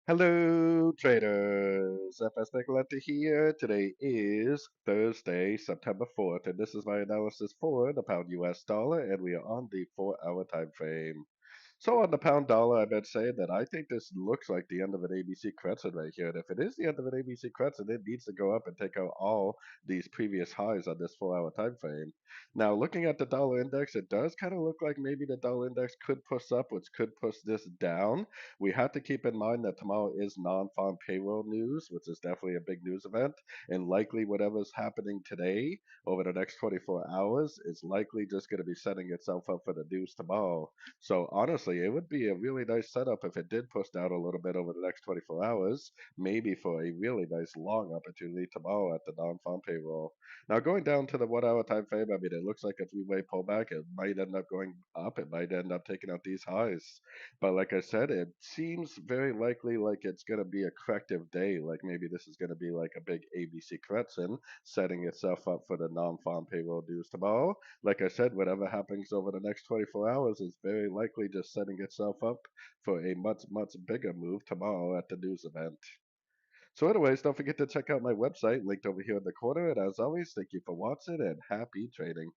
Hello, traders. FX Pip Collector here. Today is Thursday, September 4th, and this is my analysis for the pound US dollar, and we are on the 4-hour time frame. So on the pound dollar, I've been saying that I think this looks like the end of an ABC crescent right here. And if it is the end of an ABC crescent, it needs to go up and take out all these previous highs on this 4-hour time frame. Now, looking at the dollar index, it does kind of look like maybe the dollar index could push up, which could push this down. We have to keep in mind that tomorrow is non-farm payroll news, which is definitely a big news event. And likely whatever's happening today over the next 24 hours is likely just going to be setting itself up for the news tomorrow. So honestly, it would be a really nice setup if it did push down a little bit over the next 24 hours, maybe for a really nice long opportunity tomorrow at the non-farm payroll. Now going down to the 1 hour time frame, I mean, it looks like a three-way pullback. It might end up going up. It might end up taking out these highs. But like I said, it seems very likely like it's going to be a corrective day. Like maybe this is going to be like a big ABC correction, setting itself up for the non-farm payroll dues tomorrow. Like I said, whatever happens over the next 24 hours is very likely just setting itself up for a much, much bigger move tomorrow at the news event. So, anyways, don't forget to check out my website linked over here in the corner. And as always, thank you for watching and happy trading.